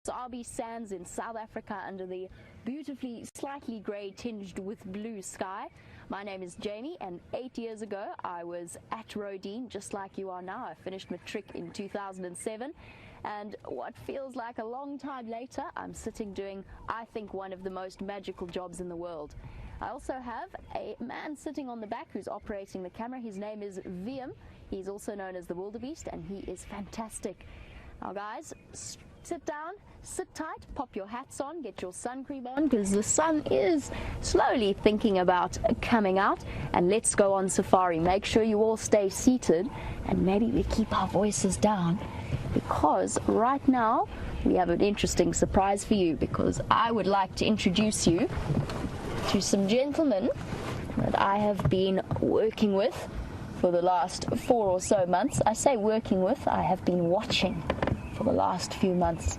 Sabi Sands in South Africa under the beautifully slightly grey tinged with blue sky. My name is Jamie, and 8 years ago I was at Rodine just like you are now. I finished matric in 2007, and what feels like a long time later I'm sitting doing, I think, one of the most magical jobs in the world. I also have a man sitting on the back who's operating the camera. His name is Viam. He's also known as the Wildebeest, and he is fantastic. Now guys, sit down, sit tight, pop your hats on, get your sun cream on, because the sun is slowly thinking about coming out, and let's go on safari. Make sure you all stay seated, and maybe we keep our voices down, because right now we have an interesting surprise for you, because I would like to introduce you to some gentlemen that I have been working with for the last 4 or so months. I say working with, I have been watching for the last few months.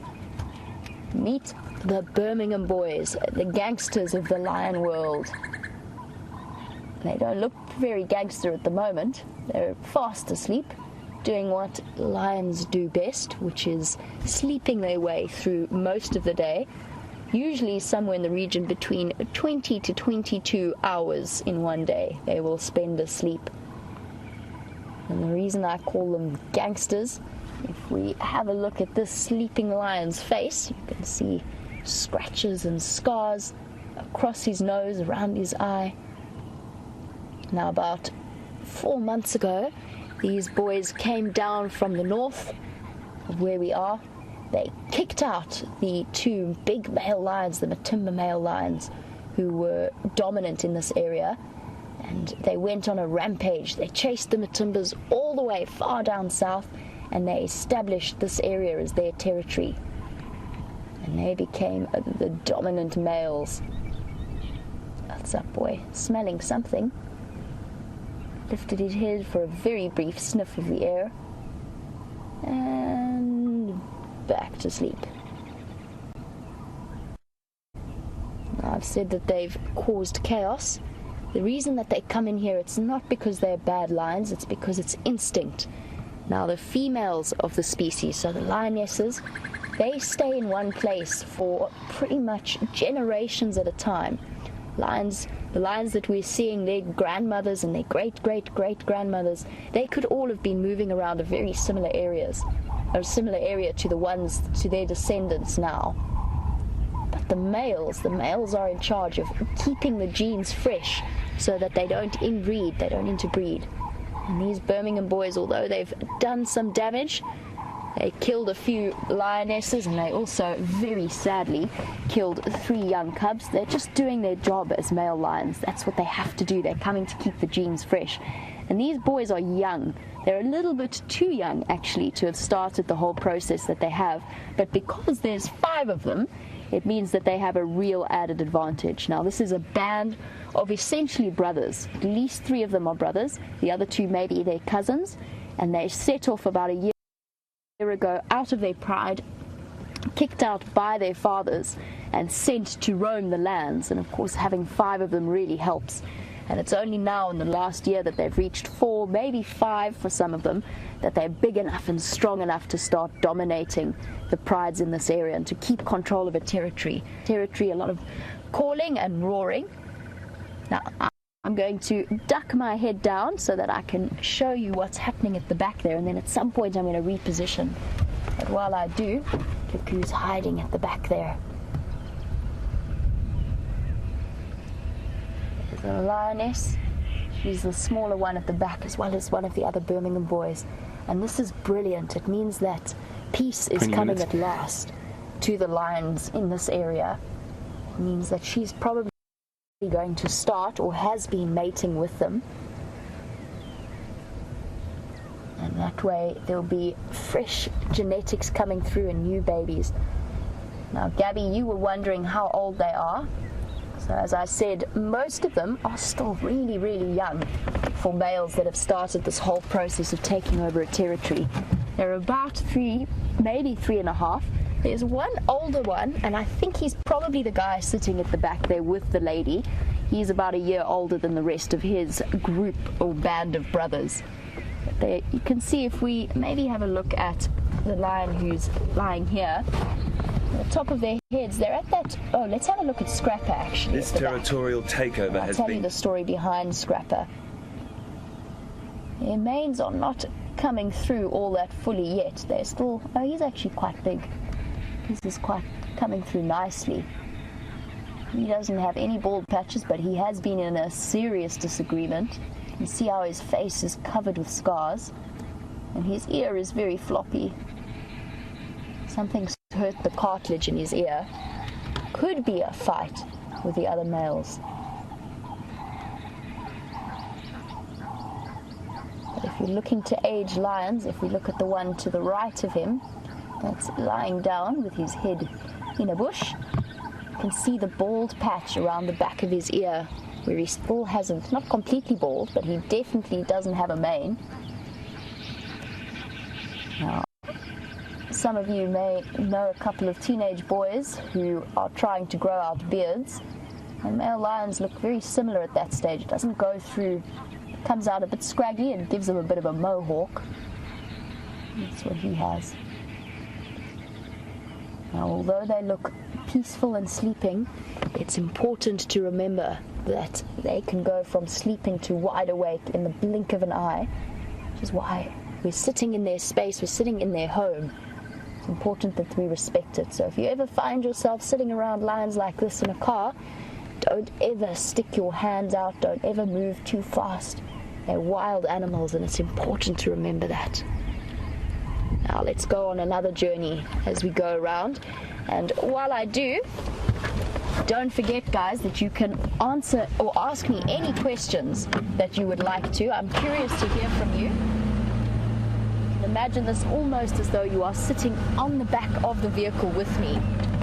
Meet the Birmingham boys, the gangsters of the lion world. They don't look very gangster at the moment. They're fast asleep, doing what lions do best, which is sleeping their way through most of the day, usually somewhere in the region between 20 to 22 hours in one day they will spend asleep. And the reason I call them gangsters, if we have a look at this sleeping lion's face, you can see scratches and scars across his nose, around his eye. Now, about 4 months ago, these boys came down from the north of where we are. They kicked out the 2 big male lions, the Matimba male lions, who were dominant in this area, and they went on a rampage. They chased the Matimbas all the way far down south, and they established this area as their territory, and they became the dominant males. What's up, boy? Smelling something. Lifted his head for a very brief sniff of the air, and back to sleep. Now, I've said that they've caused chaos. The reason that they come in here, it's not because they're bad lions, it's because it's instinct. Now, the females of the species, so the lionesses, they stay in one place for pretty much generations at a time. The lions that we're seeing, their grandmothers and their great-great-great-grandmothers, they could all have been moving around a very similar areas, or a similar area to the ones, to their descendants now. But the males are in charge of keeping the genes fresh so that they don't inbreed, they don't interbreed. And these Birmingham boys, although they've done some damage, they killed a few lionesses, and they also, very sadly, killed 3 young cubs. They're just doing their job as male lions. That's what they have to do. They're coming to keep the genes fresh. And these boys are young. They're a little bit too young, actually, to have started the whole process that they have. But because there's 5 of them, it means that they have a real added advantage. Now, this is a band of essentially brothers. At least 3 of them are brothers. The other 2 may be their cousins. And they set off about a year ago out of their pride, kicked out by their fathers, and sent to roam the lands. And of course, having 5 of them really helps. And it's only now in the last year that they've reached 4, maybe 5 for some of them, that they're big enough and strong enough to start dominating the prides in this area and to keep control of a territory. A lot of calling and roaring. Now, I'm going to duck my head down so that I can show you what's happening at the back there, and then at some point I'm going to reposition. But while I do, look who's hiding at the back there. The lioness, she's the smaller one at the back, as well as one of the other Birmingham boys. And this is brilliant. It means that peace is coming at last to the lions in this area. It means that she's probably going to start, or has been, mating with them. And that way there'll be fresh genetics coming through and new babies. Now, Gabby, you were wondering how old they are. So as I said, most of them are still really, really young for males that have started this whole process of taking over a territory. They're about 3, maybe 3.5. There's one older one, and I think he's probably the guy sitting at the back there with the lady. He's about a year older than the rest of his group or band of brothers. There, you can see, if we maybe have a look at the lion who's lying here, top of their heads. They're at that. Oh, let's have a look at Scrapper actually. This territorial takeover I'll tell you the story behind Scrapper. Their manes are not coming through all that fully yet. They're still. Oh, he's actually quite big. This is quite coming through nicely. He doesn't have any bald patches, but he has been in a serious disagreement. You can see how his face is covered with scars, and his ear is very floppy. Something's hurt the cartilage in his ear. Could be a fight with the other males. But if you're looking to age lions, if we look at the one to the right of him, that's lying down with his head in a bush, you can see the bald patch around the back of his ear, where he still hasn't, not completely bald, but he definitely doesn't have a mane. Now, some of you may know a couple of teenage boys who are trying to grow out beards, and male lions look very similar at that stage. It doesn't go through, it comes out a bit scraggly and gives them a bit of a mohawk. That's what he has. Now, although they look peaceful and sleeping, it's important to remember that they can go from sleeping to wide awake in the blink of an eye, which is why we're sitting in their space, we're sitting in their home. It's important that we respect it. So if you ever find yourself sitting around lions like this in a car, don't ever stick your hands out, don't ever move too fast. They're wild animals, and it's important to remember that. Now let's go on another journey as we go around, and while I do, don't forget guys that you can answer or ask me any questions that you would like to. I'm curious to hear from you. Imagine this almost as though you are sitting on the back of the vehicle with me,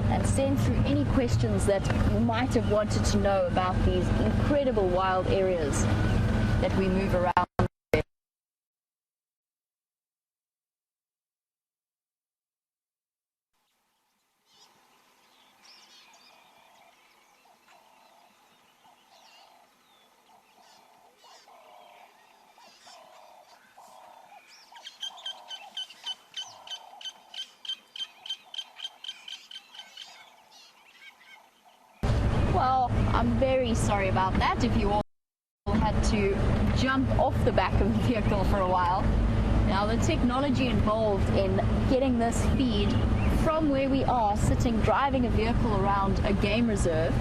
and send through any questions that you might have wanted to know about these incredible wild areas that we move around. Well, I'm very sorry about that if you all had to jump off the back of the vehicle for a while. Now, the technology involved in getting this feed from where we are sitting, driving a vehicle around a game reserve,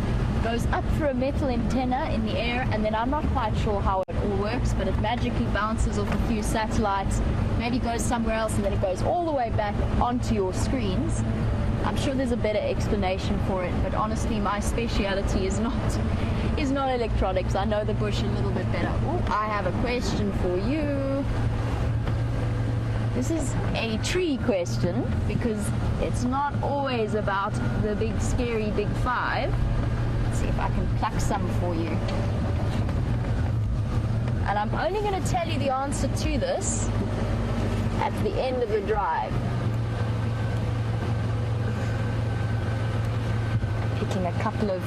goes up through a metal antenna in the air, and then I'm not quite sure how it all works, but it magically bounces off a few satellites, maybe goes somewhere else, and then it goes all the way back onto your screens. I'm sure there's a better explanation for it, but honestly, my speciality is not electronics. I know the bush a little bit better. Oh, I have a question for you. This is a tree question, because it's not always about the big, scary Big Five. Let's see if I can pluck some for you. And I'm only going to tell you the answer to this at the end of the drive. Picking a couple of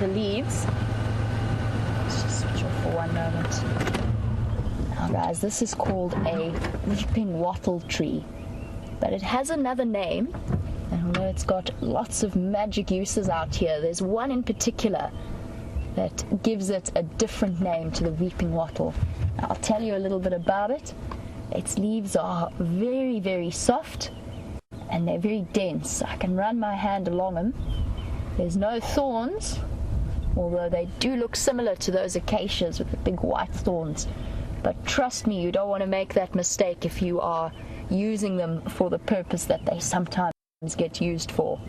the leaves. Let's just switch off for one moment. Now guys, this is called a weeping wattle tree, but it has another name, and although it's got lots of magic uses out here, there's one in particular that gives it a different name to the weeping wattle. Now, I'll tell you a little bit about it. Its leaves are very, very soft, and they're very dense. I can run my hand along them. There's no thorns, although they do look similar to those acacias with the big white thorns. But trust me, you don't want to make that mistake if you are using them for the purpose that they sometimes get used for.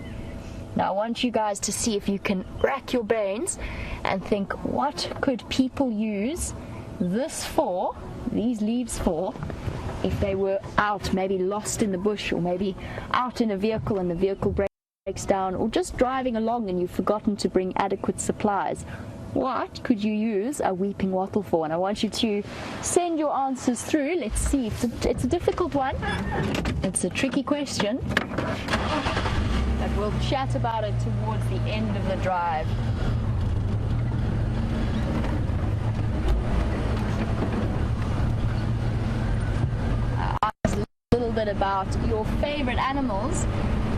Now, I want you guys to see if you can rack your brains and think, what could people use this for, these leaves for, if they were out, maybe lost in the bush, or maybe out in a vehicle and the vehicle breaks down, or just driving along and you've forgotten to bring adequate supplies. What could you use a weeping wattle for? And I want you to send your answers through. Let's see. It's a difficult one. It's a tricky question. But we'll chat about it towards the end of the drive. Ask a little bit about your favorite animals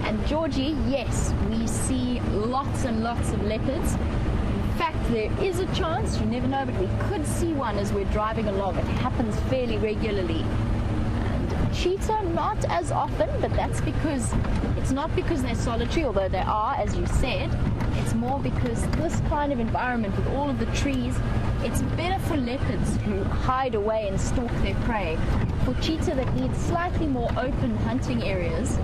And Georgie, yes, we see lots and lots of leopards. In fact, there is a chance, you never know, but we could see one as we're driving along. It happens fairly regularly. And cheetah, not as often, but that's because, it's not because they're solitary, although they are, as you said. It's more because this kind of environment with all of the trees, it's better for leopards who hide away and stalk their prey. For cheetah that need slightly more open hunting areas,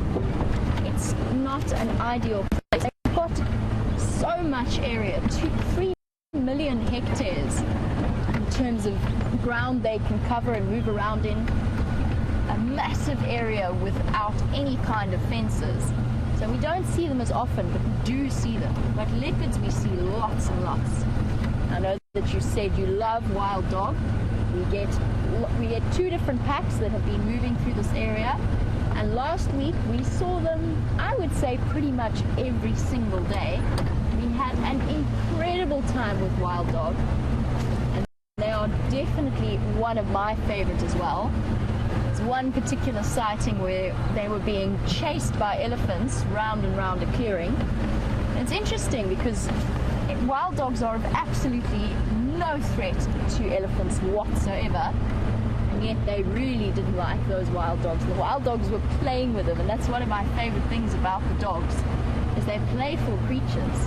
it's not an ideal place. They've got so much area, 3 million hectares in terms of ground they can cover and move around in. A massive area without any kind of fences. So we don't see them as often, but we do see them. But leopards we see lots and lots. I know that you said you love wild dog. We get 2 different packs that have been moving through this area. And last week we saw them, I would say, pretty much every single day. We had an incredible time with wild dog. And they are definitely one of my favorites as well. One particular sighting where they were being chased by elephants round and round a clearing. And it's interesting because wild dogs are of absolutely no threat to elephants whatsoever, and yet they really didn't like those wild dogs. The wild dogs were playing with them, and that's one of my favorite things about the dogs, is they're playful creatures.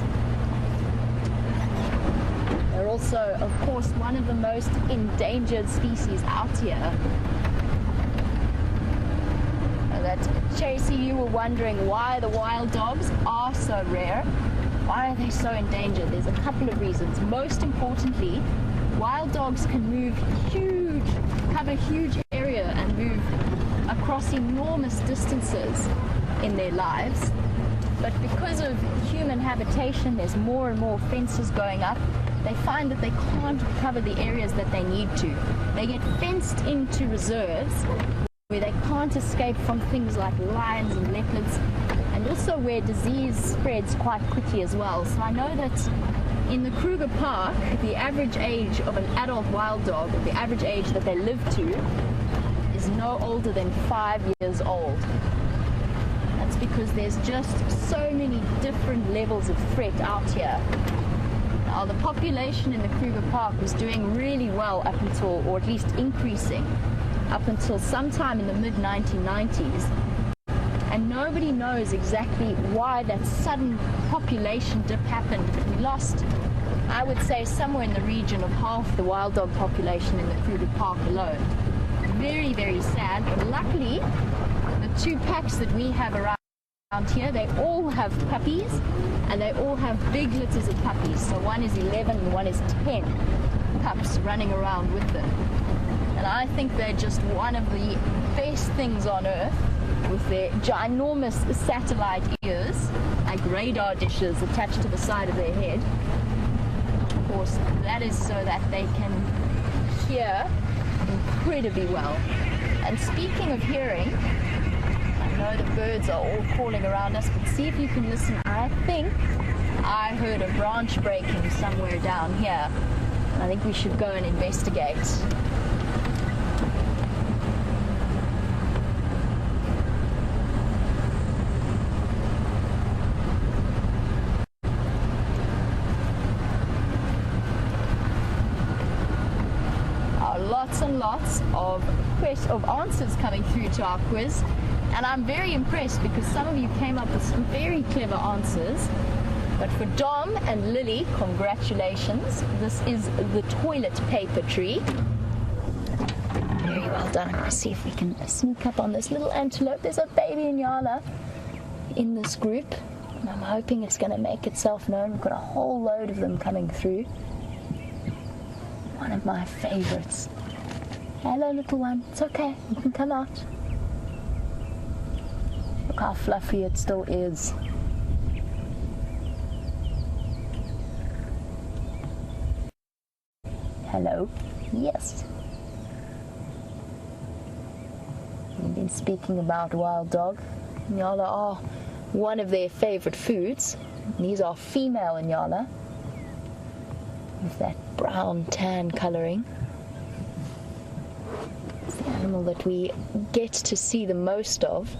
They're also, of course, one of the most endangered species out here. That Chasey, you were wondering why the wild dogs are so rare. Why are they so endangered? There's a couple of reasons. Most importantly, wild dogs can cover huge area and move across enormous distances in their lives. But because of human habitation, there's more and more fences going up. They find that they can't cover the areas that they need to. They get fenced into reserves where they can't escape from things like lions and leopards, and also where disease spreads quite quickly as well. So I know that in the Kruger Park, the average age of an adult wild dog, the average age that they live to, is no older than 5 years old. That's because there's just so many different levels of threat out here. Now, the population in the Kruger Park was doing really well up until, or at least increasing, up until sometime in the mid-1990s, and nobody knows exactly why that sudden population dip happened. But we lost, I would say, somewhere in the region of half the wild dog population in the Kruger Park alone. Very, very sad, but luckily the 2 packs that we have around here, they all have puppies, and they all have big litters of puppies. So one is 11 and one is 10 pups running around with them. And I think they're just one of the best things on earth, with their ginormous satellite ears, like radar dishes attached to the side of their head. Of course, that is so that they can hear incredibly well. And speaking of hearing, I know the birds are all calling around us, but see if you can listen. I think I heard a branch breaking somewhere down here, and I think we should go and investigate. Lots and lots of answers coming through to our quiz, and I'm very impressed because some of you came up with some very clever answers. But for Dom and Lily, congratulations. This is the toilet paper tree. Very well done. I'm going to see if we can sneak up on this little antelope. There's a baby Inyala in this group, and I'm hoping it's going to make itself known. We've got a whole load of them coming through. One of my favorites. Hello, little one. It's okay. You can come out. Look how fluffy it still is. Hello. Yes. We've been speaking about wild dog. Inyala are one of their favorite foods. These are female Inyala with that brown tan coloring. It's the animal that we get to see the most of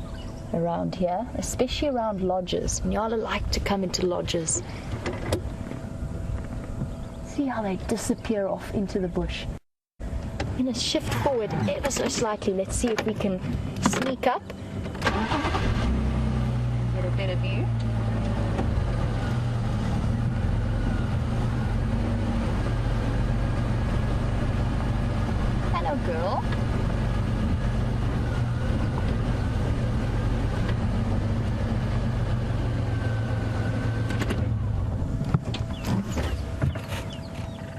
around here, especially around lodges. Nyala like to come into lodges. See how they disappear off into the bush. I'm going to shift forward ever so slightly. Let's see if we can sneak up. Get a better view. Hello, girl.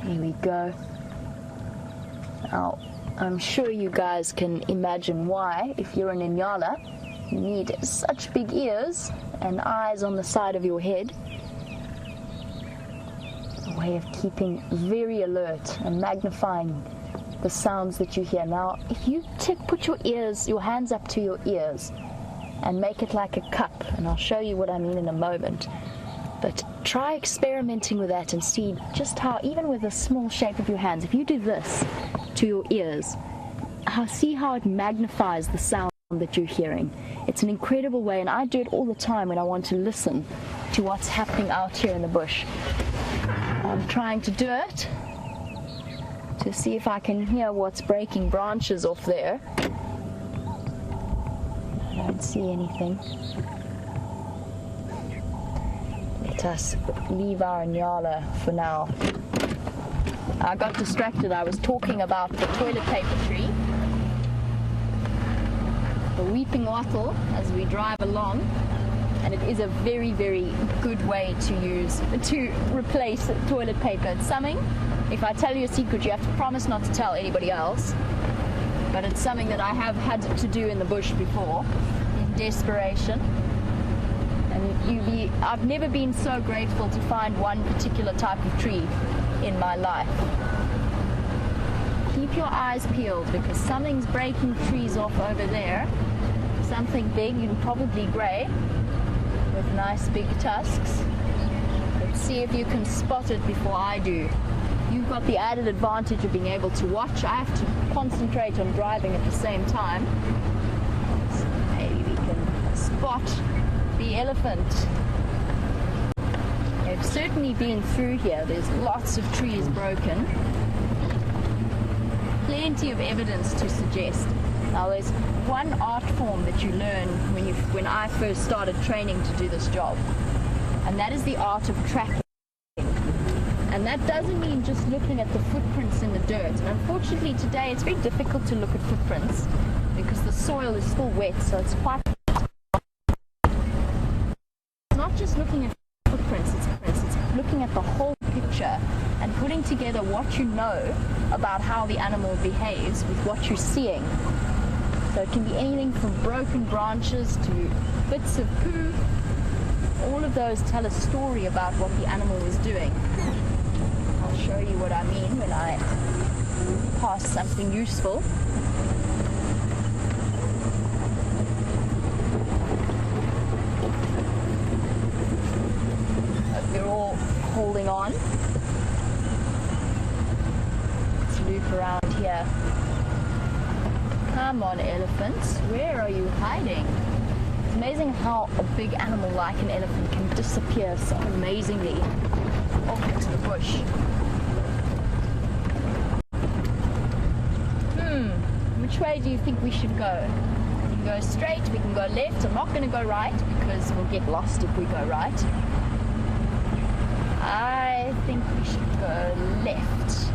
Here we go. Now, I'm sure you guys can imagine why, if you're an Inyala, you need such big ears and eyes on the side of your head. A way of keeping very alert and magnifying the sounds that you hear. Now, if you put your hands up to your ears and make it like a cup, and I'll show you what I mean in a moment, but try experimenting with that and see just how, even with the small shape of your hands, if you do this to your ears, see how it magnifies the sound that you're hearing. It's an incredible way, and I do it all the time when I want to listen to what's happening out here in the bush. I'm trying to do it to see if I can hear what's breaking branches off there. I don't see anything. Let us leave our Nyala for now. I got distracted. I was talking about the toilet paper tree, the weeping wattle, as we drive along, and it is a very, very good way to replace toilet paper. It's something, if I tell you a secret, you have to promise not to tell anybody else, but it's something that I have had to do in the bush before, in desperation. And I've never been so grateful to find one particular type of tree in my life. Keep your eyes peeled, because something's breaking trees off over there. Something big and probably grey with nice big tusks. Let's see if you can spot it before I do. You've got the added advantage of being able to watch. I have to concentrate on driving at the same time. So maybe we can spot the elephant. They've certainly been through here. There's lots of trees broken. Plenty of evidence to suggest. Now, there's one art form that you learn when I first started training to do this job, and that is the art of tracking. And that doesn't mean just looking at the footprints in the dirt. And unfortunately today it's very difficult to look at footprints because the soil is still wet, so it's quite... It's not just looking at footprints, it's looking at the whole picture and putting together what you know about how the animal behaves with what you're seeing. So it can be anything from broken branches to bits of poo. All of those tell a story about what the animal is doing. I'll show you what I mean when I pass something useful. Hope you're all holding on. Let's loop around here. Come on, elephants. Where are you hiding? It's amazing how a big animal like an elephant can disappear so amazingly off into the bush. Which way do you think we should go? We can go straight, we can go left. I'm not going to go right because we'll get lost if we go right. I think we should go left.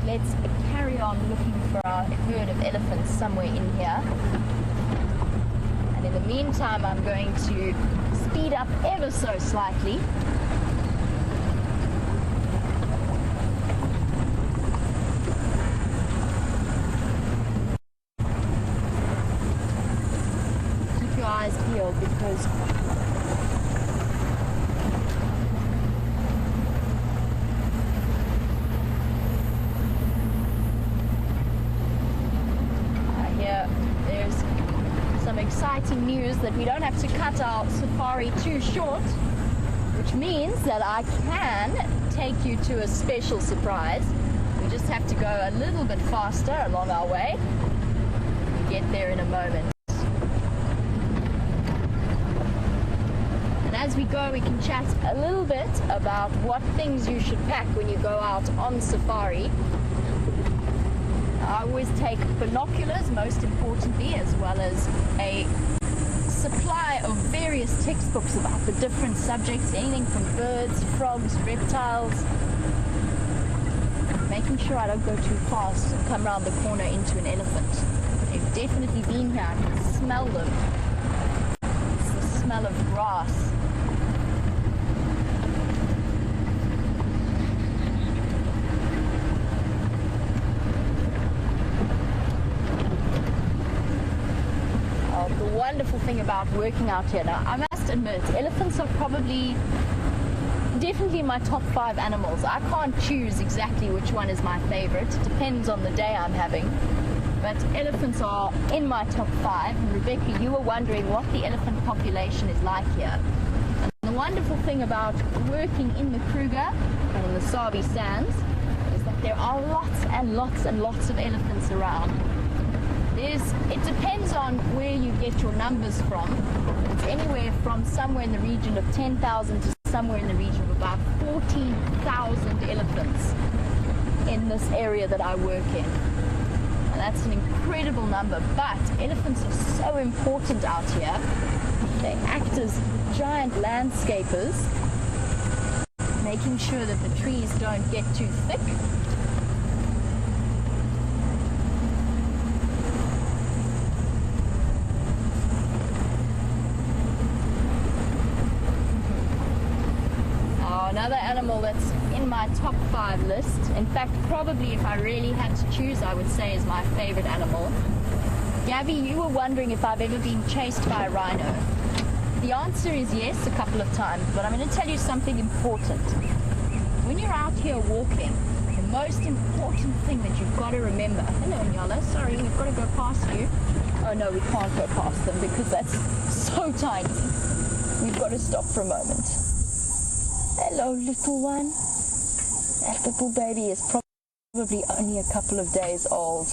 Let's carry on looking for our herd of elephants somewhere in here. And in the meantime, I'm going to speed up ever so slightly. Keep your eyes peeled because exciting news that we don't have to cut our safari too short, which means that I can take you to a special surprise. We just have to go a little bit faster along our way. We'll get there in a moment. And as we go, we can chat a little bit about what things you should pack when you go out on safari. I always take binoculars, most importantly, as well as a supply of various textbooks about the different subjects, anything from birds, frogs, reptiles. Making sure I don't go too fast and come around the corner into an elephant. They've definitely been here. I can smell them. It's the smell of grass. The wonderful thing about working out here, now I must admit, elephants are definitely my top 5 animals. I can't choose exactly which one is my favorite. It depends on the day I'm having. But elephants are in my top 5. And Rebecca, you were wondering what the elephant population is like here. And the wonderful thing about working in the Kruger and in the Sabi Sands is that there are lots and lots and lots of elephants around. It depends on where you get your numbers from. It's anywhere from somewhere in the region of 10,000 to somewhere in the region of about 14,000 elephants in this area that I work in. And that's an incredible number, but elephants are so important out here. They act as giant landscapers, making sure that the trees don't get too thick. Another animal that's in my top 5 list, in fact probably if I really had to choose, I would say is my favorite animal. Gabby, you were wondering if I've ever been chased by a rhino. The answer is yes, a couple of times, but I'm going to tell you something important. When you're out here walking, the most important thing that you've got to remember, hello Nyala, sorry, we've got to go past you. Oh no, we can't go past them because that's so tiny. We've got to stop for a moment. Hello, little one. That little baby is probably only a couple of days old.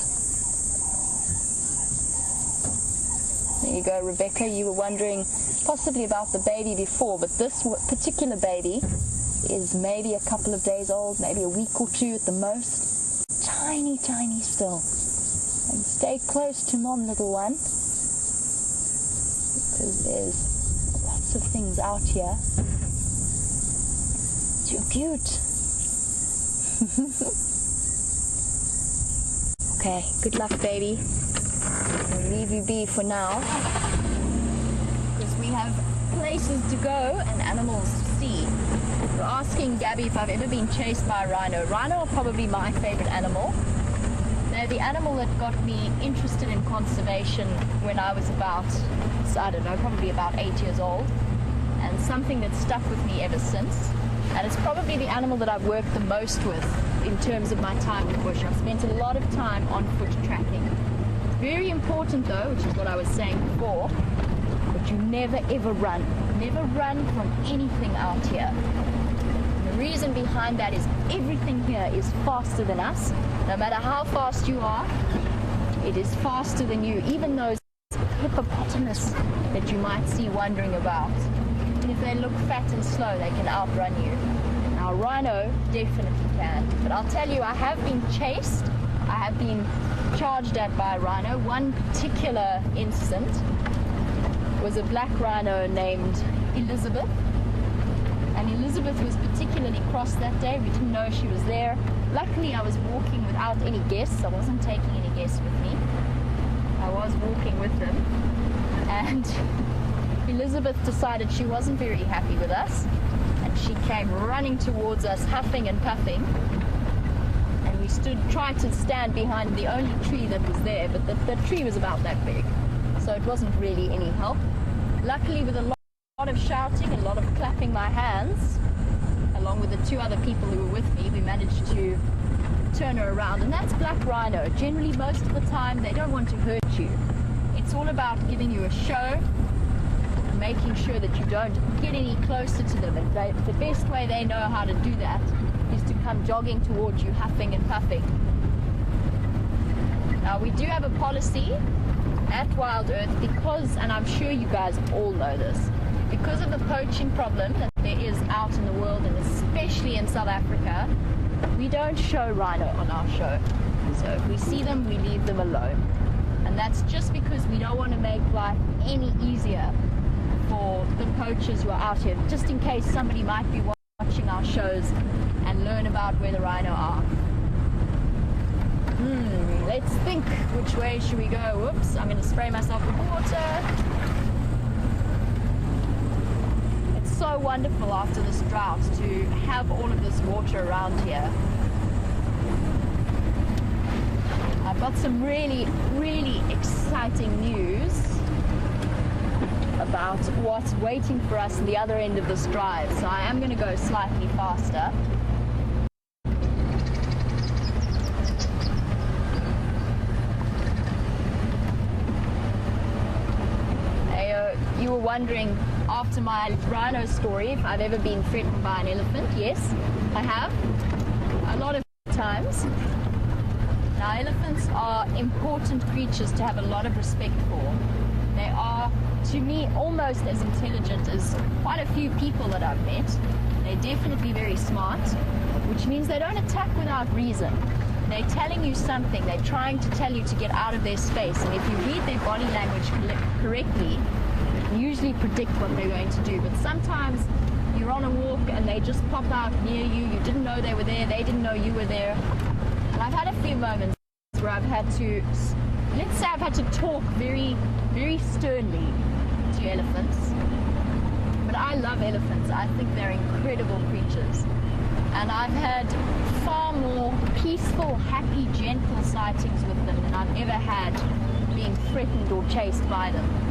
There you go, Rebecca. You were wondering possibly about the baby before, but this particular baby is maybe a couple of days old, maybe a week or 2 at the most. Tiny, tiny still. And stay close to mom, little one, because there's lots of things out here. You're cute. Okay, good luck, baby. I'll leave you be for now, because we have places to go and animals to see. You're asking Gabby if I've ever been chased by a rhino. Rhino are probably my favorite animal. They're the animal that got me interested in conservation when I was about, I don't know, probably about 8 years old, and something that's stuck with me ever since. And it's probably the animal that I've worked the most with in terms of my time in the bush. I've spent a lot of time on foot tracking. It's very important though, which is what I was saying before, that you never ever run. Never run from anything out here. And the reason behind that is everything here is faster than us. No matter how fast you are, it is faster than you. Even those hippopotamus that you might see wandering about. If they look fat and slow, they can outrun you. Now, rhino definitely can. But I'll tell you, I have been chased. I have been charged at by a rhino. One particular incident was a black rhino named Elizabeth. And Elizabeth was particularly cross that day. We didn't know she was there. Luckily, I was walking without any guests. I wasn't taking any guests with me. I was walking with them. And Elizabeth decided she wasn't very happy with us, and she came running towards us, huffing and puffing, and we tried to stand behind the only tree that was there, but the tree was about that big, so it wasn't really any help. Luckily, with a lot of shouting and a lot of clapping my hands, along with the 2 other people who were with me, we managed to turn her around. And that's black rhino. Generally, most of the time, they don't want to hurt you. In It's all about giving you a show, making sure that you don't get any closer to them. And the best way they know how to do that is to come jogging towards you, huffing and puffing. Now, we do have a policy at WildEarth because, and I'm sure you guys all know this, because of the poaching problem that there is out in the world, and especially in South Africa, we don't show rhino on our show. So if we see them, we leave them alone. And that's just because we don't want to make life any easier for the poachers who are out here, just in case somebody might be watching our shows and learn about where the rhino are. Let's think, which way should we go? Whoops, I'm going to spray myself with water. It's so wonderful after this drought to have all of this water around here. I've got some really, really exciting news about what's waiting for us at the other end of this drive. So I am going to go slightly faster. You were wondering after my rhino story if I've ever been threatened by an elephant. Yes, I have. A lot of times. Now, elephants are important creatures to have a lot of respect for. They are, to me, almost as intelligent as quite a few people that I've met. They're definitely very smart, which means they don't attack without reason. They're telling you something. They're trying to tell you to get out of their space. And if you read their body language correctly, you usually predict what they're going to do. But sometimes you're on a walk and they just pop out near you. You didn't know they were there. They didn't know you were there. And I've had a few moments where I've had to, let's say I've had to talk very, very sternly to elephants. But I love elephants. I think they're incredible creatures. And I've had far more peaceful, happy, gentle sightings with them than I've ever had being threatened or chased by them.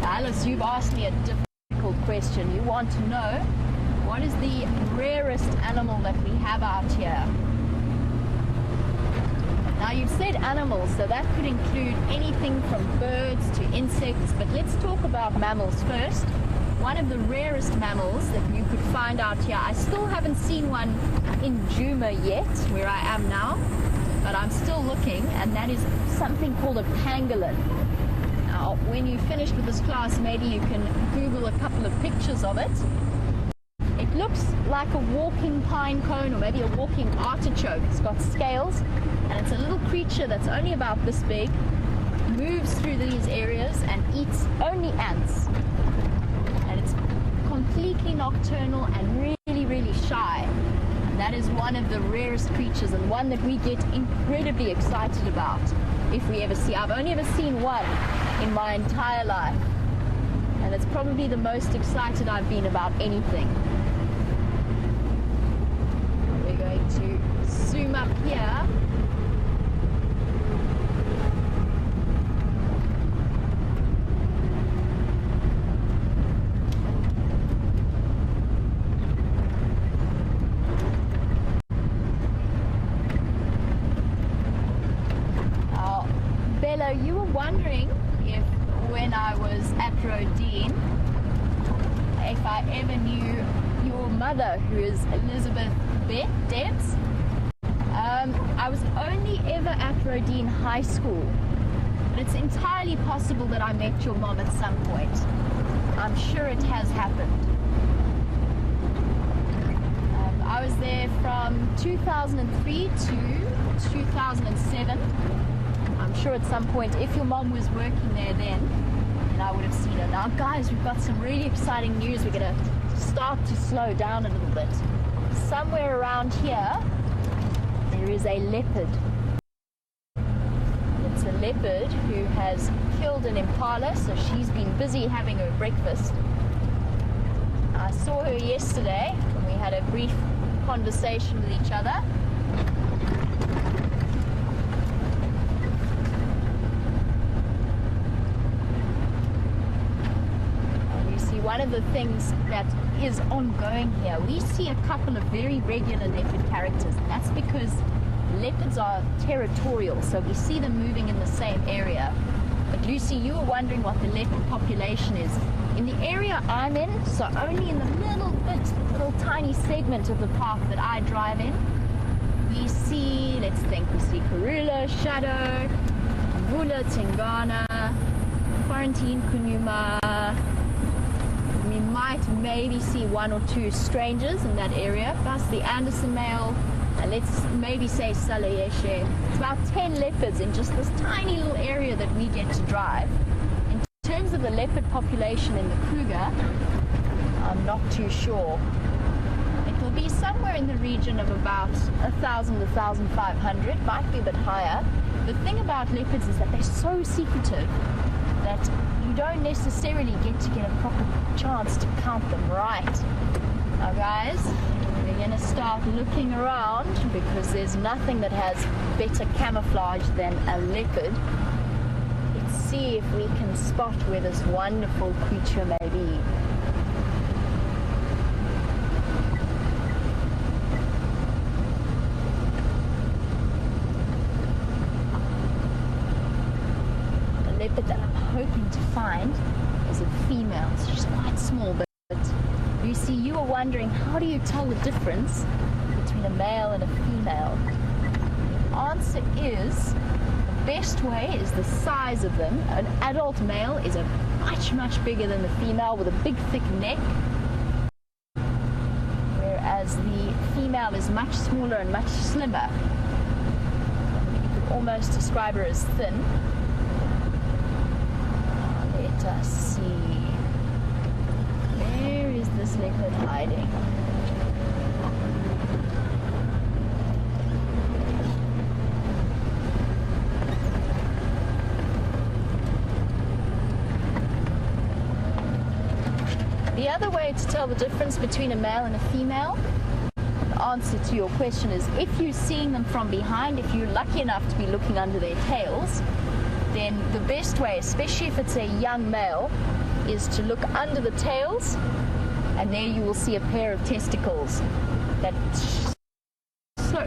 Alice, you've asked me a difficult question. You want to know what is the rarest animal that we have out here? Now, you've said animals, so that could include anything from birds to insects, but let's talk about mammals first. One of the rarest mammals that you could find out here, I still haven't seen one in Juma yet, where I am now, but I'm still looking, and that is something called a pangolin. Now, when you've finished with this class, maybe you can Google a couple of pictures of it. It looks like a walking pine cone or maybe a walking artichoke. It's got scales, and it's a little creature that's only about this big, moves through these areas and eats only ants. And it's completely nocturnal and really, really shy. And that is one of the rarest creatures and one that we get incredibly excited about if we ever see. I've only ever seen one in my entire life, and it's probably the most excited I've been about anything. We're going to zoom up here. Now, Bella, you were wondering if when I was at Rodin, if I ever knew your mother, who is Elizabeth Debs. I was only ever at Rodin High School, but it's entirely possible that I met your mom at some point. I'm sure it has happened. I was there from 2003 to 2007. I'm sure at some point, if your mom was working there then I would have seen her. Now, guys, we've got some really exciting news. We're going to start to slow down a little bit. Somewhere around here, there is a leopard. It's a leopard who has killed an impala, so she's been busy having her breakfast. I saw her yesterday, and we had a brief conversation with each other. One one of the things that is ongoing here, we see a couple of very regular leopard characters, and that's because leopards are territorial, so we see them moving in the same area. But Lucy, you were wondering what the leopard population is. In the area I'm in, so only in the little tiny segment of the park that I drive in, we see, let's think, we see Karula, Shadow, Karula, Tingana, Quarantine, Kunuma. We might maybe see one or two strangers in that area, plus the Anderson male, and let's maybe say Salayeshe. It's about 10 leopards in just this tiny little area that we get to drive. In terms of the leopard population in the Kruger, I'm not too sure. It will be somewhere in the region of about 1,000 to 1,500, might be a bit higher. The thing about leopards is that they're so secretive that you don't necessarily get a proper chance to count them right. Now guys, we're going to start looking around because there's nothing that has better camouflage than a leopard. Let's see if we can spot where this wonderful creature may be. That I'm hoping to find is a female. So she's quite small, but Lucy, you were wondering, how do you tell the difference between a male and a female? The answer is, the best way is the size of them. An adult male is much bigger than the female with a big thick neck, whereas the female is much smaller and much slimmer. You could almost describe her as thin. Let us see. Where is this leopard hiding? The other way to tell the difference between a male and a female, the answer to your question is, if you're seeing them from behind, if you're lucky enough to be looking under their tails, then the best way, especially if it's a young male, is to look under the tails, and there you will see a pair of testicles that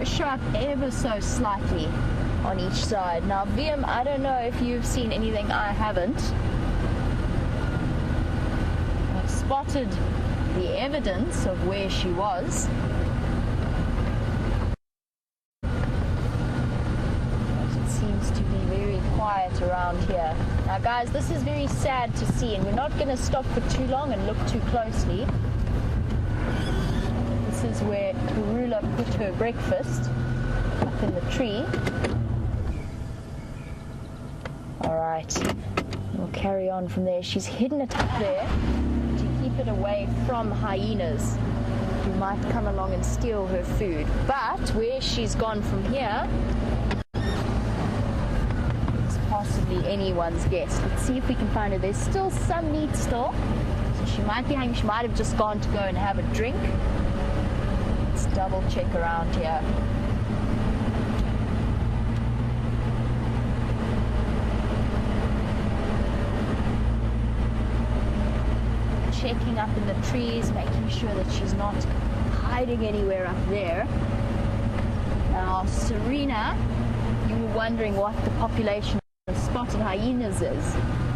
show up ever so slightly on each side. Now, Viam, I don't know if you've seen anything I haven't. I've spotted the evidence of where she was. Quiet around here. Now guys, this is very sad to see, and we're not going to stop for too long and look too closely. This is where Karula put her breakfast, up in the tree. Alright, we'll carry on from there. She's hidden it up there to keep it away from hyenas who might come along and steal her food. But where she's gone from here, possibly anyone's guess. Let's see if we can find her. There's still some meat still, so she might be hanging. She might have just gone to go and have a drink. Let's double check around here. Checking up in the trees, making sure that she's not hiding anywhere up there. Now, Serena, you were wondering what the population of spotted hyenas is,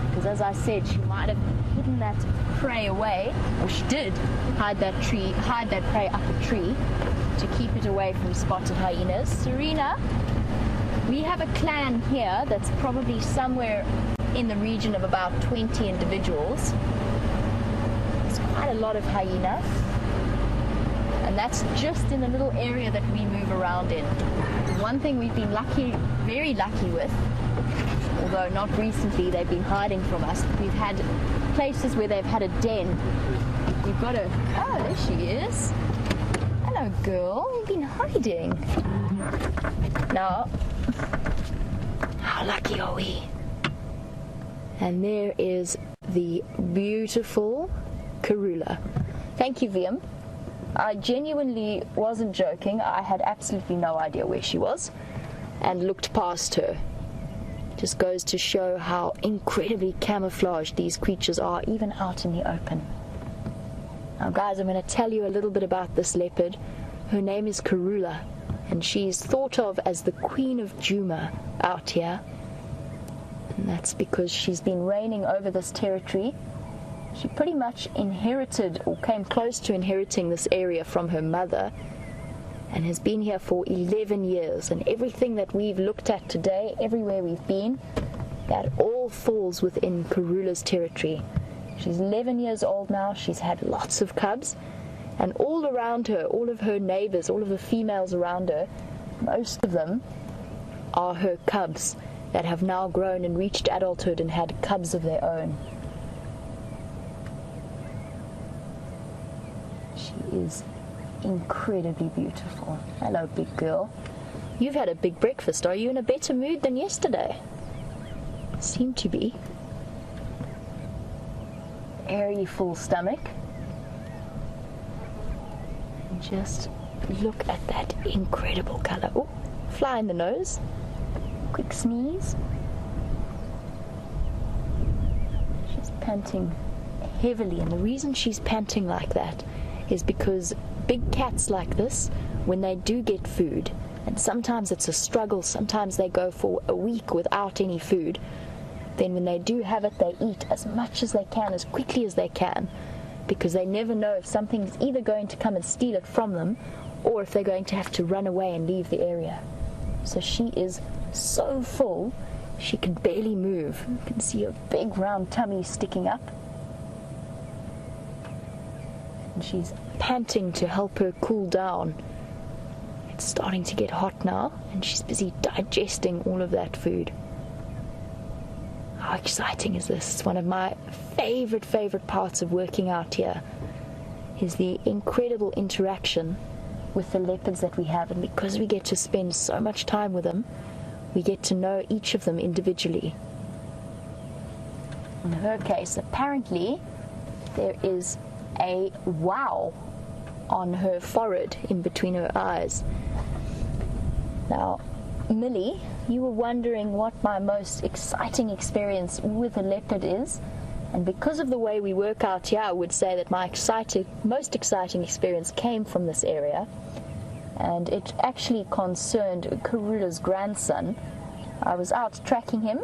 because as I said, she might have hidden that prey away, or she did hide that prey up a tree to keep it away from spotted hyenas. Serena, we have a clan here that's probably somewhere in the region of about 20 individuals. It's quite a lot of hyenas, and that's just in the little area that we move around in. One thing we've been very lucky with, although not recently, they've been hiding from us. We've had places where they've had a den. We've got a... Oh, there she is. Hello, girl. You've been hiding. Now, how lucky are we? And there is the beautiful Karula. Thank you, Viam. I genuinely wasn't joking. I had absolutely no idea where she was and looked past her. Just goes to show how incredibly camouflaged these creatures are, even out in the open. Now guys, I'm going to tell you a little bit about this leopard. Her name is Karula, and she's thought of as the Queen of Juma out here. And that's because she's been reigning over this territory. She pretty much inherited, or came close to inheriting, this area from her mother, and has been here for 11 years. And everything that we've looked at today, everywhere we've been, that all falls within Karula's territory. She's 11 years old now. She's had lots of cubs, and all around her, all of her neighbors, all of the females around her, most of them are her cubs that have now grown and reached adulthood and had cubs of their own. She is incredibly beautiful. Hello, big girl. You've had a big breakfast. Are you in a better mood than yesterday? Seem to be. Very full stomach. And just look at that incredible color. Oh, fly in the nose. Quick sneeze. She's panting heavily, and the reason she's panting like that is because big cats like this, when they do get food, and sometimes it's a struggle, sometimes they go for a week without any food, then when they do have it, they eat as much as they can, as quickly as they can, because they never know if something's either going to come and steal it from them, or if they're going to have to run away and leave the area. So she is so full, she can barely move. You can see her big round tummy sticking up. And she's panting to help her cool down. It's starting to get hot now, and she's busy digesting all of that food. How exciting is this? It's one of my favorite parts of working out here, is the incredible interaction with the leopards that we have. And because we get to spend so much time with them, we get to know each of them individually. In her case, apparently there is a wow on her forehead in between her eyes. Now, Millie, you were wondering what my most exciting experience with a leopard is, and because of the way we work out here, I would say that my most exciting experience came from this area, and it actually concerned Karula's grandson. I was out tracking him.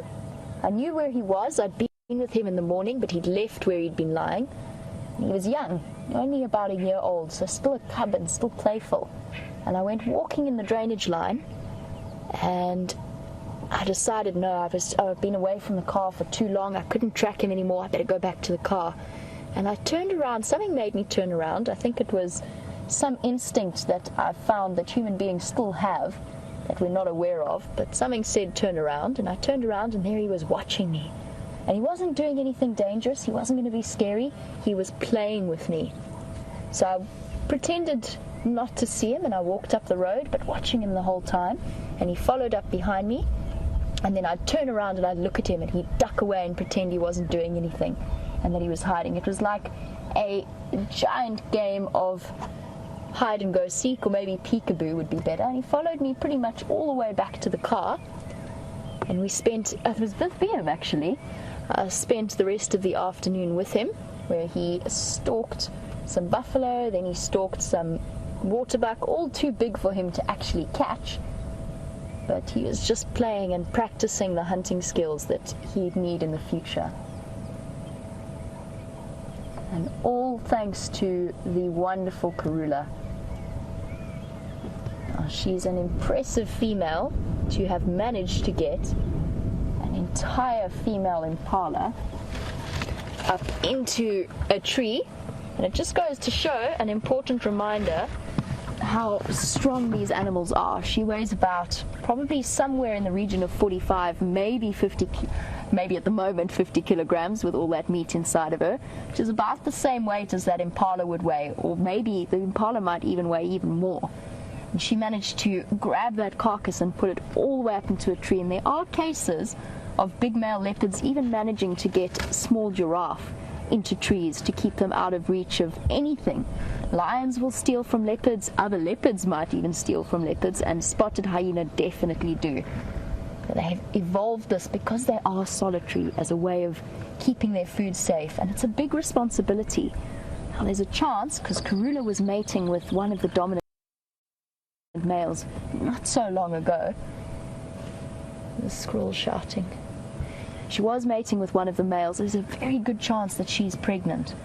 I knew where he was. I'd been with him in the morning, but he'd left where he'd been lying. He was young, only about a year old, so still a cub and still playful. And I went walking in the drainage line, and I decided, no, I've been away from the car for too long. I couldn't track him anymore. I better go back to the car. And I turned around. Something made me turn around. I think it was some instinct that I've found that human beings still have that we're not aware of. But something said turn around, and I turned around, and there he was watching me. And he wasn't doing anything dangerous. He wasn't going to be scary. He was playing with me. So I pretended not to see him, and I walked up the road, but watching him the whole time. And he followed up behind me. And then I'd turn around and I'd look at him, and he'd duck away and pretend he wasn't doing anything and that he was hiding. It was like a giant game of hide and go seek, or maybe peekaboo would be better. And he followed me pretty much all the way back to the car. And we spent, it was with him actually, spent the rest of the afternoon with him, where he stalked some buffalo, then he stalked some waterbuck, all too big for him to actually catch. But he was just playing and practicing the hunting skills that he'd need in the future. And all thanks to the wonderful Karula. She's an impressive female to have managed to get an entire female impala up into a tree. And it just goes to show, an important reminder, how strong these animals are. She weighs about probably somewhere in the region of 45, maybe 50, maybe at the moment 50 kilograms with all that meat inside of her, which is about the same weight as that impala would weigh, or maybe the impala might even weigh even more. And she managed to grab that carcass and put it all the way up into a tree. And there are cases of big male leopards even managing to get small giraffe into trees to keep them out of reach of anything. Lions will steal from leopards, other leopards might even steal from leopards, and spotted hyena definitely do. But they have evolved this because they are solitary as a way of keeping their food safe, and it's a big responsibility. Now there's a chance, because Karula was mating with one of the dominant males not so long ago. The squirrel shouting. She was mating with one of the males. There's a very good chance that she's pregnant.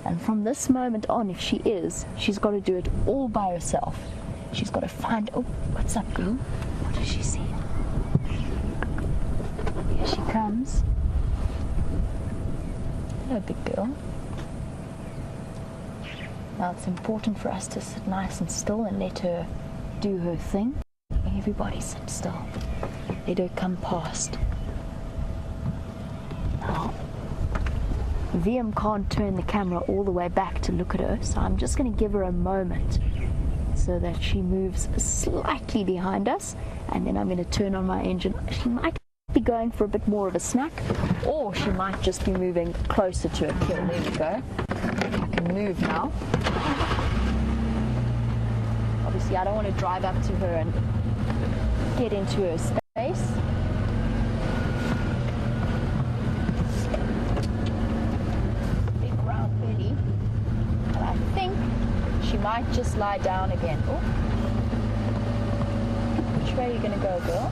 And from this moment on, if she is, she's got to do it all by herself. She's got to find... Oh, what's up, girl? What does she see? Here she comes. Hello, big girl. Now it's important for us to sit nice and still and let her do her thing. Everybody sit still. Let her come past. Now, VM can't turn the camera all the way back to look at her, so I'm just going to give her a moment so that she moves slightly behind us, and then I'm going to turn on my engine. She might be going for a bit more of a snack, or she might just be moving closer to a kill. There we go. I can move now. Obviously, I don't want to drive up to her and get into her space. Big round belly. And I think she might just lie down again. Oh. Which way are you going to go, girl?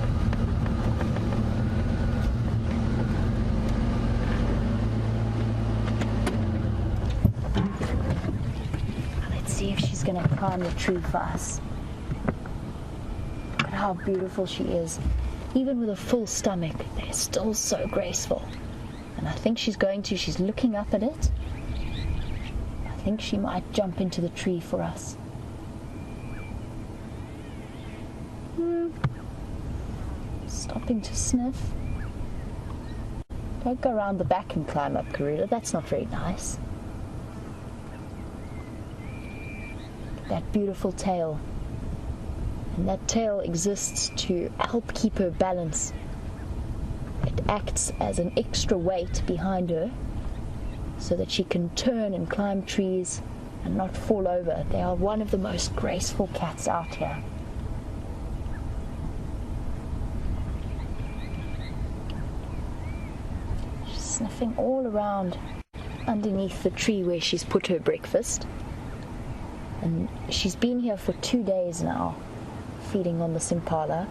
Let's see if she's going to climb the tree for us. Look at how beautiful she is. Even with a full stomach, they're still so graceful. And I think she's looking up at it. I think she might jump into the tree for us. Stopping to sniff. Don't go around the back and climb up, Karula. That's not very nice. That beautiful tail. And that tail exists to help keep her balance. It acts as an extra weight behind her so that she can turn and climb trees and not fall over. They are one of the most graceful cats out here. She's sniffing all around underneath the tree where she's put her breakfast. And she's been here for 2 days now, feeding on the impala.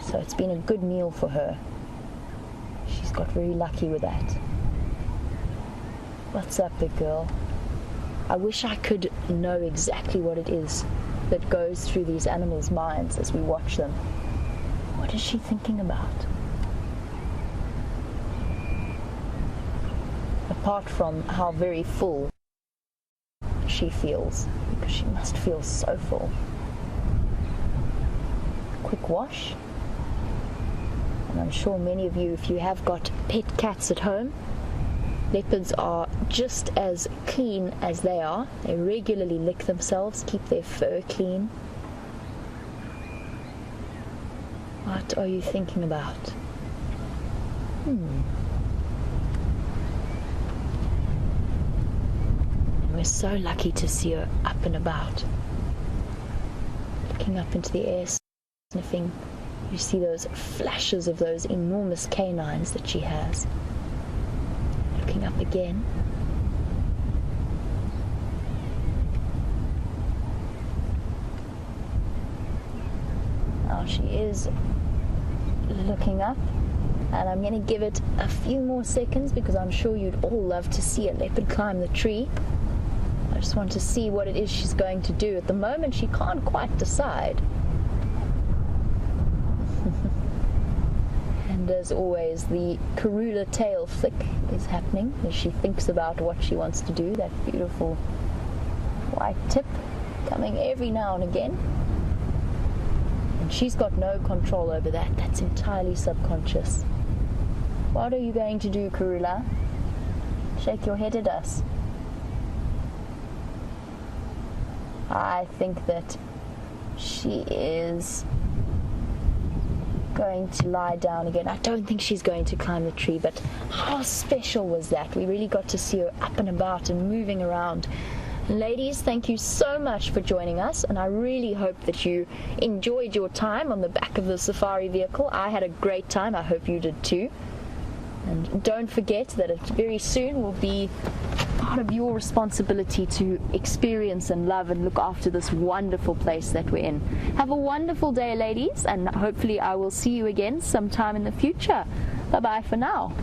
So it's been a good meal for her. She's got very lucky with that. What's up, big girl? I wish I could know exactly what it is that goes through these animals' minds as we watch them. What is she thinking about? Apart from how very full she feels, because she must feel so full. Quick wash. And I'm sure many of you, if you have got pet cats at home, leopards are just as clean as they are. They regularly lick themselves, keep their fur clean. What are you thinking about? We're so lucky to see her up and about. Looking up into the air, sniffing. You see those flashes of those enormous canines that she has. Looking up again. Now she is looking up, and I'm going to give it a few more seconds because I'm sure you'd all love to see a leopard climb the tree. I just want to see what it is she's going to do. At the moment, she can't quite decide. And as always, the Karula tail flick is happening as she thinks about what she wants to do. That beautiful white tip coming every now and again. And she's got no control over that. That's entirely subconscious. What are you going to do, Karula? Shake your head at us. I think that she is going to lie down again. I don't think she's going to climb the tree, but how special was that? We really got to see her up and about and moving around. Ladies, thank you so much for joining us, and I really hope that you enjoyed your time on the back of the safari vehicle. I had a great time. I hope you did too. And don't forget that very soon we'll be part of your responsibility to experience and love and look after this wonderful place that we're in. Have a wonderful day, ladies, and hopefully I will see you again sometime in the future. Bye-bye for now.